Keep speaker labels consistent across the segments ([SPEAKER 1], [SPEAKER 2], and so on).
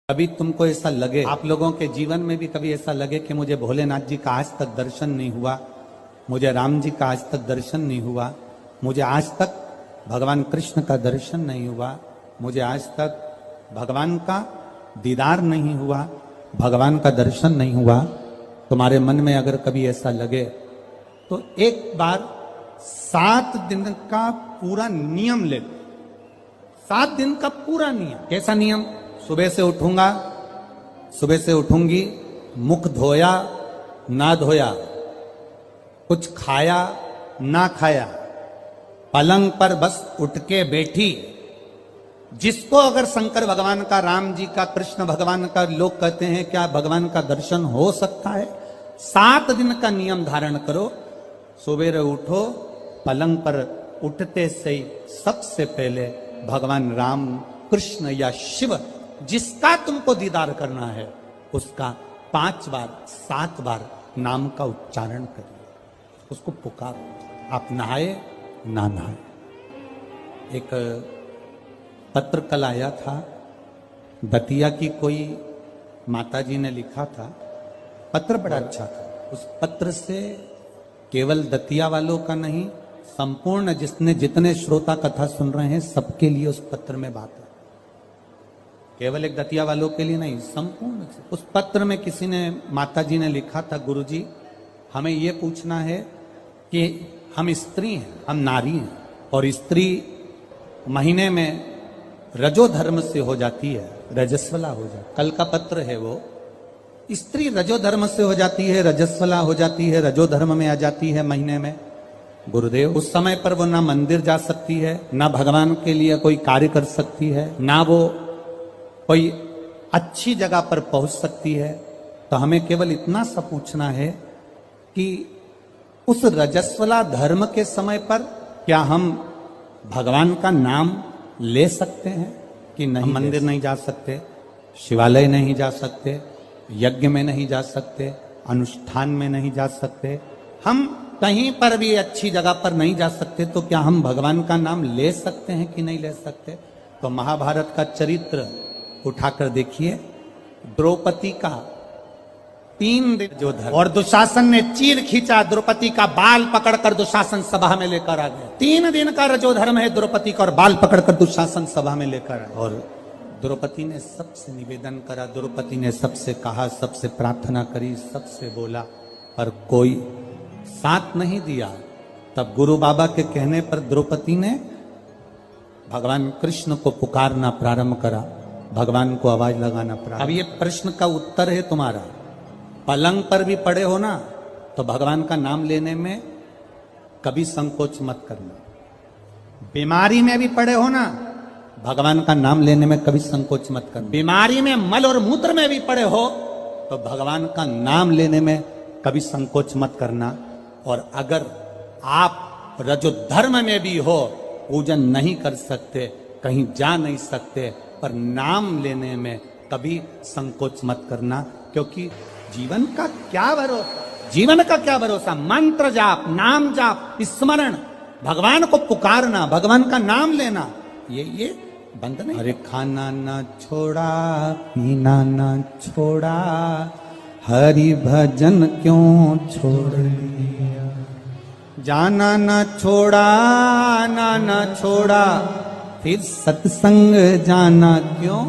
[SPEAKER 1] कभी तुमको ऐसा लगे, आप लोगों के जीवन में भी कभी ऐसा लगे कि मुझे भोलेनाथ जी का आज तक दर्शन नहीं हुआ, मुझे राम जी का आज तक दर्शन नहीं हुआ, मुझे आज तक भगवान कृष्ण का दर्शन नहीं हुआ, मुझे आज तक भगवान का दीदार नहीं हुआ, भगवान का दर्शन नहीं हुआ। तुम्हारे मन में अगर कभी ऐसा लगे तो एक बार 7 दिन का पूरा नियम ले। 7 दिन का पूरा नियम। कैसा नियम? सुबह से उठूंगा, सुबह से उठूंगी, मुख धोया ना धोया, कुछ खाया ना खाया, पलंग पर बस उठ के बैठी। जिसको अगर शंकर भगवान का, राम जी का, कृष्ण भगवान का, लोग कहते हैं क्या भगवान का दर्शन हो सकता है? 7 दिन का नियम धारण करो। सुबह उठो, पलंग पर उठते से ही सबसे पहले भगवान राम, कृष्ण या शिव जिसका तुमको दीदार करना है उसका 5 बार 7 बार नाम का उच्चारण करिए, उसको पुकारो। आप नहाए ना नहाए। एक पत्र कल आया था, दतिया की कोई माताजी ने लिखा था, पत्र बड़ा अच्छा था। उस पत्र से केवल दतिया वालों का नहीं, संपूर्ण जितने श्रोता कथा सुन रहे हैं सबके लिए उस पत्र में बात है। केवल एक दतिया वालों के लिए नहीं, संपूर्ण। उस पत्र में किसी ने, माताजी ने लिखा था, गुरुजी हमें ये पूछना है कि हम स्त्री हैं, हम नारी हैं, और स्त्री महीने में रजो धर्म से हो जाती है, रजस्वला हो जाती है। कल का पत्र है वो, स्त्री रजो धर्म से हो जाती है, रजस्वला हो जाती है, रजो धर्म में आ जाती है महीने में। गुरुदेव उस समय पर वो ना मंदिर जा सकती है, ना भगवान के लिए कोई कार्य कर सकती है, ना वो कोई अच्छी जगह पर पहुंच सकती है। तो हमें केवल इतना सा पूछना है कि उस रजस्वला धर्म के समय पर क्या हम भगवान का नाम ले सकते हैं कि नहीं? मंदिर नहीं जा सकते, शिवालय नहीं जा सकते, यज्ञ में नहीं जा सकते, अनुष्ठान में नहीं जा सकते, हम कहीं पर भी अच्छी जगह पर नहीं जा सकते, तो क्या हम भगवान का नाम ले सकते हैं कि नहीं ले सकते? तो महाभारत का चरित्र उठाकर देखिए। द्रौपदी का 3 दिन जो धर्म, और दुशासन ने चीर खींचा, द्रौपदी का बाल पकड़कर दुशासन सभा में लेकर आ गया। 3 दिन का रजो धर्म है द्रौपदी का, और बाल पकड़कर दुशासन सभा में लेकर आया। और द्रौपदी ने सबसे निवेदन करा, द्रौपदी ने सबसे कहा, सबसे प्रार्थना करी, सबसे बोला, पर कोई साथ नहीं दिया। तब गुरु बाबा के कहने पर द्रौपदी ने भगवान कृष्ण को पुकारना प्रारंभ करा, भगवान को आवाज लगाना प्रारंभ। अब ये प्रश्न का उत्तर है तुम्हारा। पलंग पर भी पड़े हो ना, तो भगवान का नाम लेने में कभी संकोच मत करना। बीमारी में भी पड़े हो ना, भगवान का नाम लेने में कभी संकोच मत करना। बीमारी में, मल और मूत्र में भी पड़े हो तो भगवान का नाम लेने में कभी संकोच मत करना। और अगर आप रजो धर्म में भी हो, पूजन नहीं कर सकते, कहीं जा नहीं सकते, पर नाम लेने में कभी संकोच मत करना, क्योंकि जीवन का क्या भरोसा, जीवन का क्या भरोसा। मंत्र जाप, नाम जाप, स्मरण, भगवान को पुकारना, भगवान का नाम लेना, ये बंद नहीं। अरे खाना ना छोड़ा, पीना ना छोड़ा, हरि भजन क्यों छोड़ लिया, जाना ना छोड़ा, आना ना छोड़ा, फिर सत्संग जाना क्यों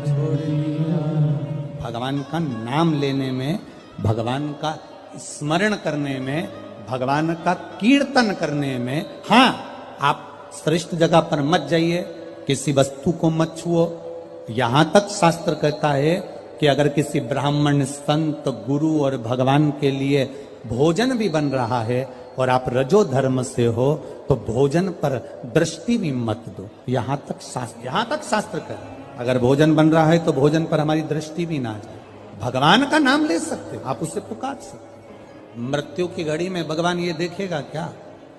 [SPEAKER 1] छोड़ लिया। भगवान का नाम लेने में, भगवान का स्मरण करने में, भगवान का कीर्तन करने में, हाँ आप श्रेष्ठ जगह पर मत जाइए, किसी वस्तु को मत छुओ। यहां तक शास्त्र कहता है कि अगर किसी ब्राह्मण, संत, गुरु और भगवान के लिए भोजन भी बन रहा है और आप रजो धर्म से हो, तो भोजन पर दृष्टि भी मत दो। यहां तक शास्त्र कर, अगर भोजन बन रहा है तो भोजन पर हमारी दृष्टि भी ना जाए। भगवान का नाम ले सकते हो, आप उससे पुकार सकते। मृत्यु की घड़ी में भगवान ये देखेगा क्या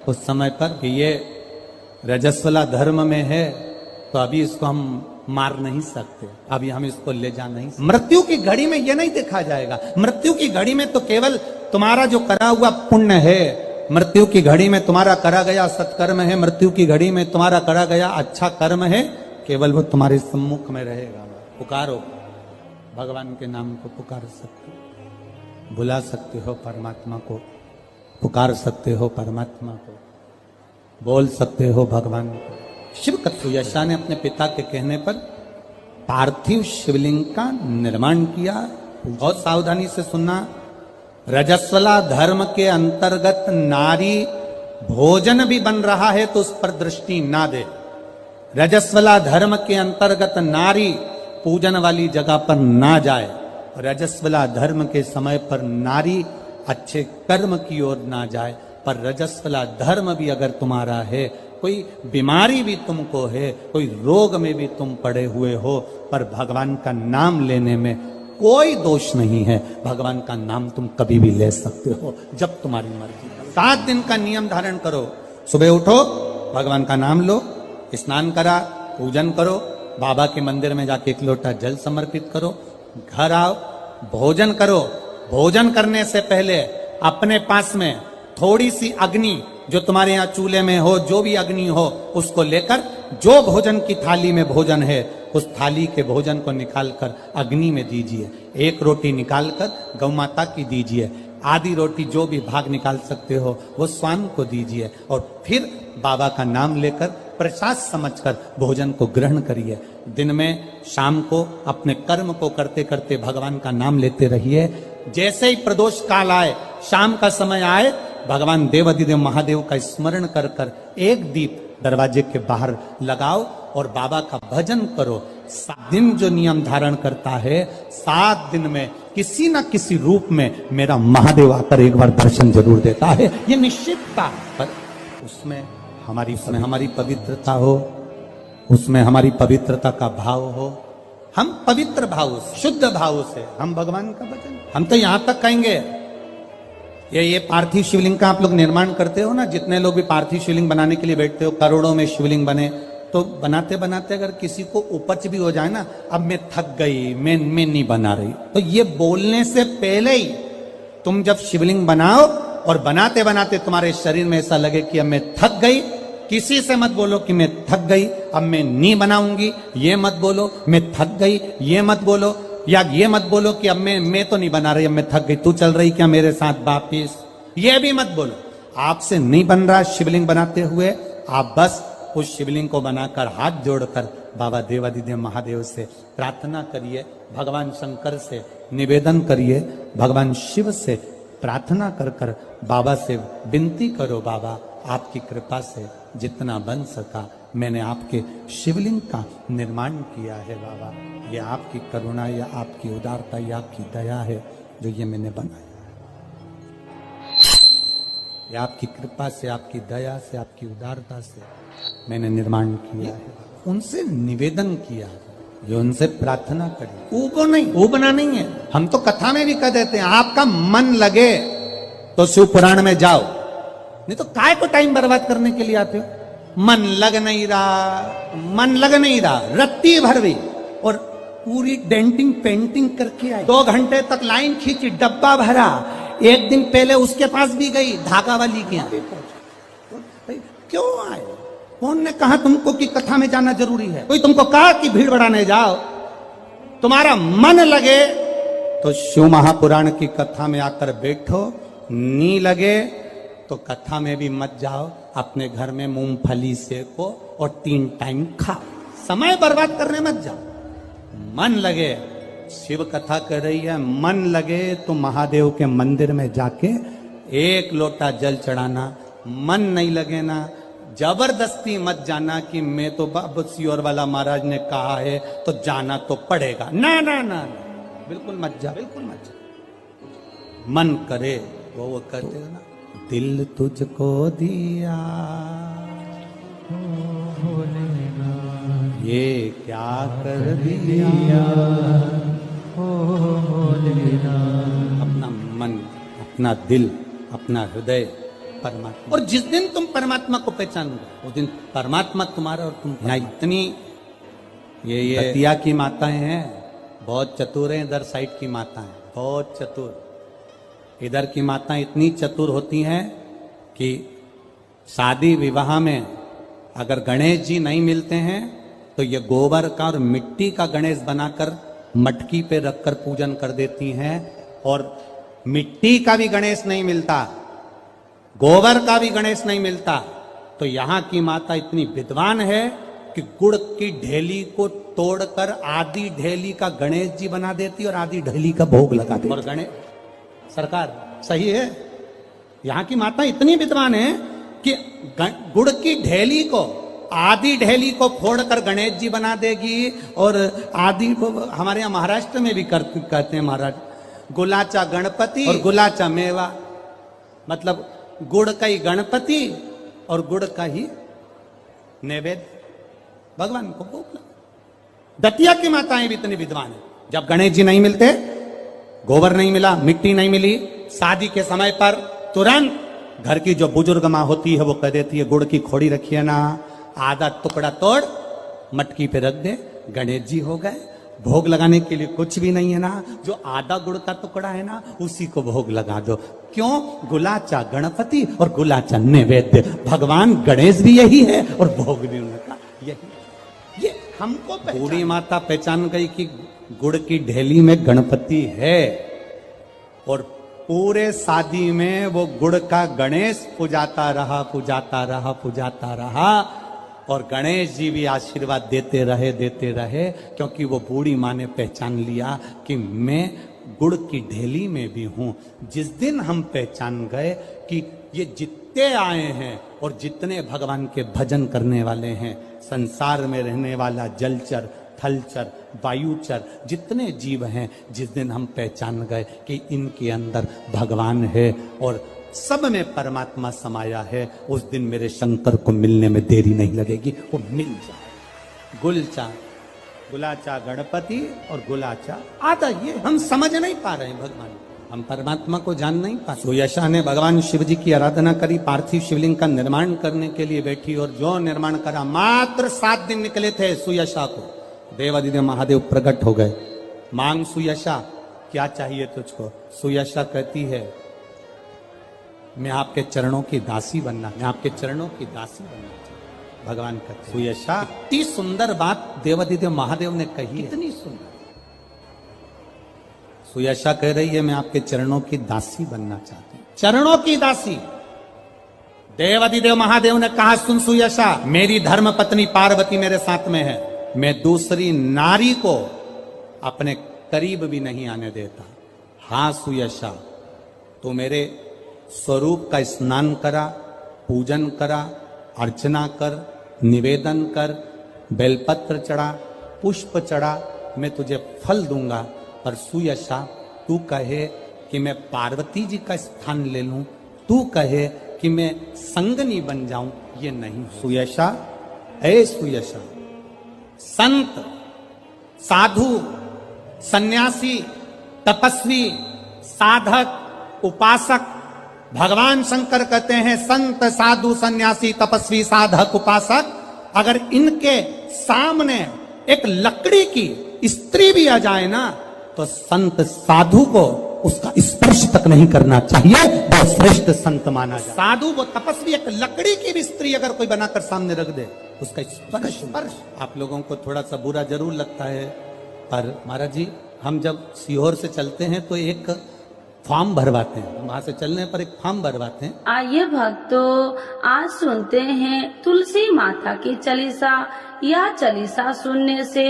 [SPEAKER 1] उस समय पर कि ये रजस्वला धर्म में है, तो अभी इसको हम मार नहीं सकते, अभी हम इसको ले जा नहीं सकते। मृत्यु की घड़ी में ये नहीं देखा जाएगा। मृत्यु की घड़ी में तो केवल तुम्हारा जो करा हुआ पुण्य है, मृत्यु की घड़ी में तुम्हारा करा गया सत्कर्म है, मृत्यु की घड़ी में तुम्हारा करा गया अच्छा कर्म है, केवल वो तुम्हारे सम्मुख में रहेगा। पुकारो, भगवान के नाम को पुकार सकते हो, बुला सकते हो परमात्मा को, पुकार सकते हो परमात्मा को, बोल सकते हो भगवान को। शिव कथुयशा ने अपने पिता के कहने पर पार्थिव शिवलिंग का निर्माण किया। बहुत सावधानी से सुनना, रजस्वला धर्म के अंतर्गत नारी भोजन भी बन रहा है तो उस पर दृष्टि ना दे। रजस्वला धर्म के अंतर्गत नारी पूजन वाली जगह पर ना जाए। रजस्वला धर्म के समय पर नारी अच्छे कर्म की ओर ना जाए। पर रजस्वला धर्म भी अगर तुम्हारा है, कोई बीमारी भी तुमको है, कोई रोग में भी तुम पड़े हुए हो, पर भगवान का नाम लेने में कोई दोष नहीं है। भगवान का नाम तुम कभी भी ले सकते हो जब तुम्हारी मर्जी। 7 दिन का नियम धारण करो। सुबह उठो, भगवान का नाम लो, स्नान करा, पूजन करो, बाबा के मंदिर में जाके 1 लोटा जल समर्पित करो, घर आओ, भोजन करो। भोजन करने से पहले अपने पास में थोड़ी सी अग्नि, जो तुम्हारे यहाँ चूल्हे में हो, जो भी अग्नि हो, उसको लेकर जो भोजन की थाली में भोजन है उस थाली के भोजन को निकालकर अग्नि में दीजिए। 1 रोटी निकालकर गौ माता की दीजिए, आधी रोटी जो भी भाग निकाल सकते हो वो स्वान को दीजिए, और फिर बाबा का नाम लेकर प्रसाद समझकर भोजन को ग्रहण करिए। दिन में शाम को अपने कर्म को करते करते भगवान का नाम लेते रहिए। जैसे ही प्रदोष काल आए, शाम का समय आए, भगवान देवाधिदेव महादेव का स्मरण कर कर 1 दीप दरवाजे के बाहर लगाओ और बाबा का भजन करो। 7 दिन जो नियम धारण करता है, 7 दिन में किसी न किसी रूप में मेरा महादेव आकर एक बार दर्शन जरूर देता है, ये निश्चितता। पर उसमें हमारी पवित्रता हो, उसमें हमारी पवित्रता का भाव हो। हम पवित्र भाव से, शुद्ध भाव से हम भगवान का भजन, हम तो यहां तक कहेंगे, ये पार्थिव शिवलिंग का आप लोग निर्माण करते हो ना, जितने लोग भी पार्थिव शिवलिंग बनाने के लिए बैठते हो, करोड़ों में शिवलिंग बने, तो बनाते बनाते अगर किसी को उपच भी हो जाए ना, अब मैं थक गई, मैं नहीं बना रही, तो ये बोलने से पहले ही तुम जब शिवलिंग बनाओ और बनाते बनाते तुम्हारे शरीर में ऐसा लगे कि अब मैं थक गई, किसी से मत बोलो कि मैं थक गई, अब मैं नहीं बनाऊंगी, ये मत बोलो। मैं थक गई ये मत बोलो, या ये मत बोलो कि अब मैं तो नहीं बना रही, अब मैं थक गई, तू चल रही क्या मेरे साथ वापिस, ये भी मत बोलो। आपसे नहीं बन रहा शिवलिंग बनाते हुए, आप बस उस शिवलिंग को बनाकर हाथ जोड़कर बाबा देवाधिदेव महादेव से प्रार्थना करिए, भगवान शंकर से निवेदन करिए, भगवान शिव से प्रार्थना कर कर बाबा से विनती करो, बाबा आपकी कृपा से जितना बन सका मैंने आपके शिवलिंग का निर्माण किया है। बाबा ये आपकी करुणा या आपकी उदारता या आपकी दया है जो ये मैंने बनाया, ये आपकी कृपा से, आपकी दया से, आपकी उदारता से मैंने निर्माण किया है। उनसे निवेदन किया, जो उनसे प्रार्थना करी, ऊबो नहीं, ऊबना नहीं है। हम तो कथा में भी कह देते हैं, आपका मन लगे तो शिव पुराण में जाओ, नहीं तो काय को टाइम बर्बाद करने के लिए आते हो। मन लग नहीं रहा, रत्ती भर भी, और पूरी डेंटिंग पेंटिंग करके आई, 2 घंटे तक लाइन खींची, डब्बा भरा, 1 दिन पहले उसके पास भी गई, धागा वाली के यहाँ क्यों आए? कौन ने कहा तुमको कि कथा में जाना जरूरी है? कोई तुमको कहा कि भीड़ बढ़ाने जाओ? तुम्हारा मन लगे तो शिव महापुराण की कथा में आकर बैठो, नहीं लगे तो कथा में भी मत जाओ, अपने घर में मूंगफली सेको और 3 टाइम खाओ, समय बर्बाद करने मत जाओ। मन लगे, शिव कथा कर रही है, मन लगे तो महादेव के मंदिर में जाके 1 लोटा जल चढ़ाना। मन नहीं लगे ना, जबरदस्ती मत जाना कि मैं तो बाबा सियोर वाला महाराज ने कहा है तो जाना तो पड़ेगा, ना ना ना, बिल्कुल मत जा, बिल्कुल मत जा। मन करे वो करते हो ना, दिल तुझको दिया ये क्या कर दिया, अपना मन, अपना दिल, अपना हृदय परमात्मा। और जिस दिन तुम परमात्मा को पहचानोगे उस दिन परमात्मा तुम्हारा और तुम। यहाँ इतनी ये दतिया की माताएं हैं, बहुत चतुर हैं, इधर साइड की माताएं बहुत चतुर। इधर की माताएं इतनी चतुर होती हैं कि शादी विवाह में अगर गणेश जी नहीं मिलते हैं तो ये गोबर का और मिट्टी का गणेश बनाकर मटकी पे रखकर पूजन कर देती हैं, और मिट्टी का भी गणेश नहीं मिलता, गोबर का भी गणेश नहीं मिलता। तो यहां की माता इतनी विद्वान है कि गुड़ की ढेली को तोड़कर आधी ढेली का गणेश जी बना देती और आधी ढेली का भोग लगा देती। और गणेश सरकार सही है, यहां की माता इतनी विद्वान है कि गुड़ की ढेली को, आधी ढेली को फोड़कर गणेश जी बना देगी, और आधी को हमारे यहाँ महाराष्ट्र में भी कहते हैं महाराज, गुलाचा गणपति और गुलाचा मेवा, मतलब गुड़ का ही गणपति और गुड़ का ही नैवेद्य भगवान को भोग लगा। दतिया की माताएं भी इतनी विद्वान है, जब गणेश जी नहीं मिलते, गोबर नहीं मिला, मिट्टी नहीं मिली, शादी के समय पर तुरंत घर की जो बुजुर्ग माँ होती है वो कह देती है गुड़ की खोड़ी रखिए ना, आधा टुकड़ा तोड़ मटकी पे रख दे, गणेश जी हो गए। भोग लगाने के लिए कुछ भी नहीं है ना, जो आधा गुड़ का टुकड़ा है ना उसी को भोग लगा दो। क्यों? गुलाचा गणपति और गुलाचा नैवेद्य, भगवान गणेश भी यही है और भोग भी उनका यही। ये हमको बूढ़ी माता पहचान गई कि गुड़ की ढेली में गणपति है, और पूरे शादी में वो गुड़ का गणेश पुजाता रहा, पुजाता रहा, पुजाता रहा, और गणेश जी भी आशीर्वाद देते रहे, क्योंकि वो बूढ़ी माँ ने पहचान लिया कि मैं गुड़ की ढेली में भी हूं। जिस दिन हम पहचान गए कि ये जितने आए हैं और जितने भगवान के भजन करने वाले हैं, संसार में रहने वाला जलचर, थलचर, वायुचर, जितने जीव हैं, जिस दिन हम पहचान गए कि इनके अंदर भगवान है और सब में परमात्मा समाया है, उस दिन मेरे शंकर को मिलने में देरी नहीं लगेगी, वो मिल जाए। गुलाचा गणपति और गुलाचा आधा, ये हम समझ नहीं पा रहे हैं भगवान, हम परमात्मा को जान नहीं पा। सुयशा ने भगवान शिव जी की आराधना करी, पार्थिव शिवलिंग का निर्माण करने के लिए बैठी, और जो निर्माण करा, मात्र 7 दिन निकले थे सुयशा को, देवादिदेव महादेव प्रकट हो गए। मांग सुयशा, क्या चाहिए तुझको? सुयशा कहती है मैं आपके चरणों की दासी बनना, मैं आपके चरणों की दासी बनना चाहिए। भगवान कहते हैं सुयशा, इतनी सुंदर बात देवादिदेव महादेव ने कही, इतनी सुंदर। सुयशा कह रही है मैं आपके चरणों की दासी बनना चाहती हूं, चरणों की दासी। देवादिदेव महादेव ने कहा सुन सुयशा, मेरी धर्म पत्नी पार्वती मेरे साथ में है, मैं दूसरी नारी को अपने करीब भी नहीं आने देता। हाँ सुयशा, तो मेरे स्वरूप का स्नान करा, पूजन करा, अर्चना कर, निवेदन कर, बेलपत्र चढ़ा, पुष्प चढ़ा, मैं तुझे फल दूंगा। पर सुयशा, तू कहे कि मैं पार्वती जी का स्थान ले लूं, तू कहे कि मैं संगनी बन जाऊं, ये नहीं। सुयशा, ऐ सुयशा, संत, साधु, सन्यासी, तपस्वी, साधक, उपासक, भगवान शंकर कहते हैं संत, साधु, सन्यासी, तपस्वी, साधक, उपासक, अगर इनके सामने एक लकड़ी की स्त्री भी आ जाए ना, तो संत साधु को उसका स्पर्श तक नहीं करना चाहिए, वो श्रेष्ठ संत माना जाए। साधु वो तपस्वी, एक लकड़ी की भी स्त्री अगर कोई बनाकर सामने रख दे, उसका स्पर्श आप लोगों को थोड़ा सा बुरा जरूर लगता है, पर महाराज जी हम जब सीहोर से चलते हैं तो एक फॉर्म भरवाते हैं, वहां से चलने पर एक फॉर्म भरवाते हैं।
[SPEAKER 2] आइए भक्तों, आज सुनते हैं तुलसी माता की चालीसा। यह चालीसा सुनने से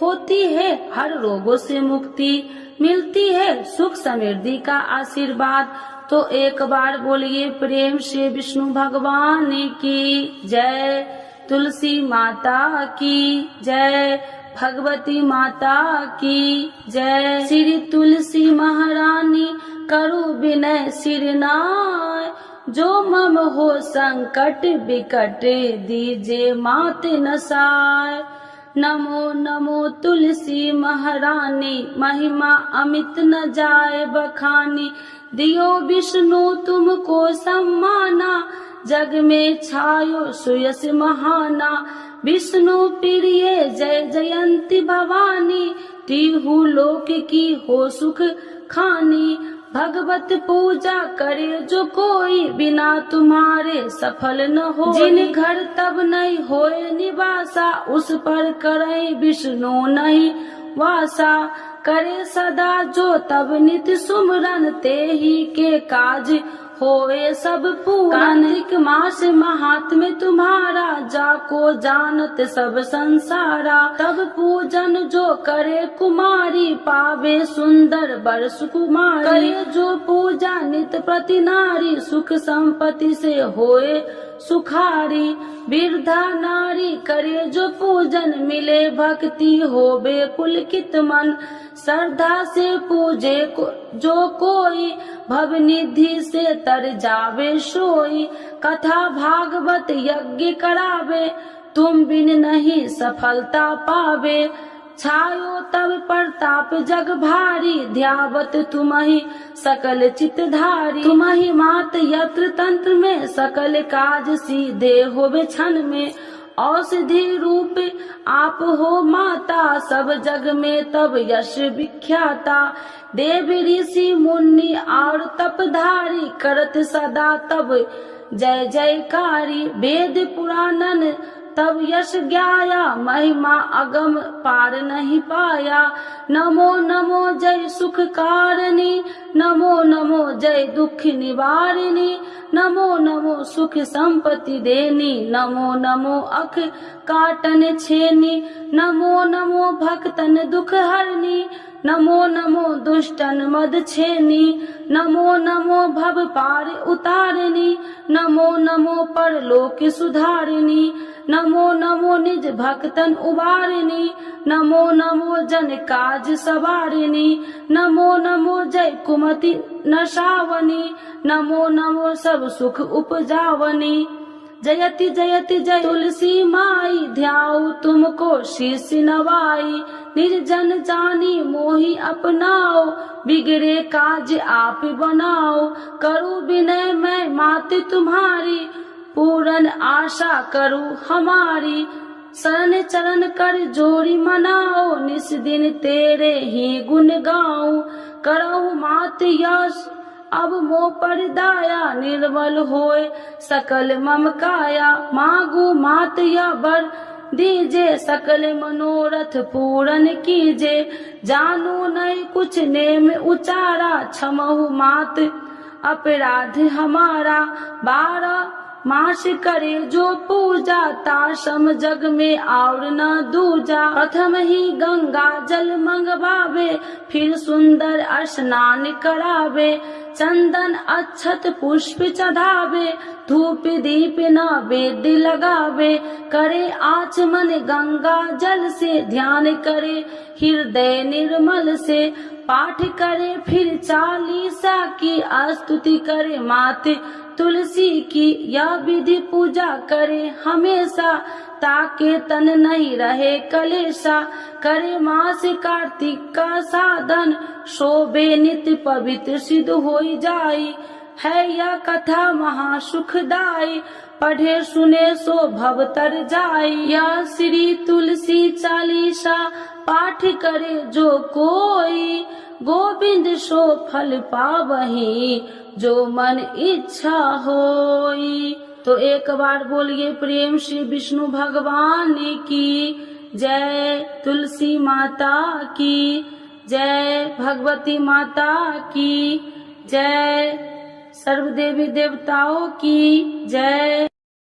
[SPEAKER 2] होती है हर रोगों से मुक्ति, मिलती है सुख समृद्धि का आशीर्वाद। तो एक बार बोलिए प्रेम से विष्णु भगवान की जय, तुलसी माता की जय, भगवती माता की जय। श्री तुलसी महारानी करो विनय सिरनाय, जो मम हो संकट विकट दीजे मात नसाय। नमो नमो तुलसी महारानी, महिमा अमित न जाए बखानी, दियो विष्णु तुमको सम्माना, जग में छायो सुयस महाना। विष्णु प्रिय जय जयंती भवानी, टीहू लोक की हो सुख खानी। भगवत पूजा करे जो कोई, बिना तुम्हारे सफल न हो। जिन घर तब नहीं होए निवासा, उस पर करे विष्णु नहीं वासा। करे सदा जो तब नित सुमरन, ते ही के काज होए सब पूरन। कार्तिक मास महात्म्य तुम्हारा, जाको जानत सब संसारा। तब पूजन जो करे कुमारी, पावे सुंदर वर सुकुमारी। करे जो पूजा नित प्रति नारी, सुख संपत्ति से होए सुखारी। वृद्धा नारी करे जो पूजन, मिले भक्ति होवे पुलकित मन। श्रद्धा से पूजे जो कोई, भव निधि से तर जावे सोई। कथा भागवत यज्ञ करावे, तुम बिन नहीं सफलता पावे। छायो तब प्रताप जग भारी, ध्यावत तुम्हि सकल चितधारी। तुम्हि मात यत्र तंत्र में, सकल काज सीधे होवे क्षण में। औषधि रूप आप हो माता, सब जग में तब यश विख्याता। देव ऋषि मुनि और तपधारी, करत सदा तब जय जयकारी। वेद पुराणन तब यश ज्ञाया, महिमा अगम पार नहीं पाया। नमो नमो जय सुख कारिणी, नमो नमो जय दुख निवारिणी। नमो नमो सुख संपत्ति देनी, नमो नमो अख काटन छेनी। नमो नमो भक्तन दुख हरनी, नमो नमो दुष्टन मद छेनी। नमो नमो भव पार उतारिणी, नमो नमो परलोक सुधारिणी। नमो नमो निज भक्तन उबारिणी, नमो नमो जन काज सवारिणी। नमो नमो जय कुमति नशावनी, नमो नमो सब सुख उपजावनी। जयति जयति जय तुलसी माई, ध्याऊ तुमको शीश नवाई। निर्जन जानी मोहि अपनाओ, बिगड़े काज आप बनाओ। करूं विनय मैं मात तुम्हारी, पूरन आशा करूं हमारी। शरण चरण कर जोड़ी मनाओ, निस दिन तेरे ही गुण गाऊं। करहु मात यश अब मोह पर दाया, निर्मल होए सकल मम काया। मांगू मात या वर दीजे, सकल मनोरथ पूरन कीजे। जानू नहीं कुछ नेम उचारा, क्षमहु मात अपराध हमारा। 12 मास करे जो पूजा, ताशम जग में और न दूजा। प्रथम ही गंगा जल मंगवावे, फिर सुंदर स्नान करावे। चंदन अक्षत पुष्प चढ़ावे, धूप दीप नैवेद्य लगावे। करे आचमन गंगा जल से, ध्यान करे हृदय निर्मल से। पाठ करे फिर चालीसा की, स्तुति करे मात तुलसी की। यह विधि पूजा करे हमेशा, ताके तन नहीं रहे कलेशा। करे मास कार्तिक का साधन, शोभे नित्य पवित्र सिद्ध होई जाई। है यह कथा महा सुखदाई, पढ़े सुने सो भव तर जाई। यह श्री तुलसी चालीसा, पाठ करे जो कोई। गोविंद सो फल पावही, जो मन इच्छा होई। तो एक बार बोलिए प्रेम श्री विष्णु भगवान की जय, तुलसी माता की जय, भगवती माता की जय, सर्व देवी देवताओं की जय।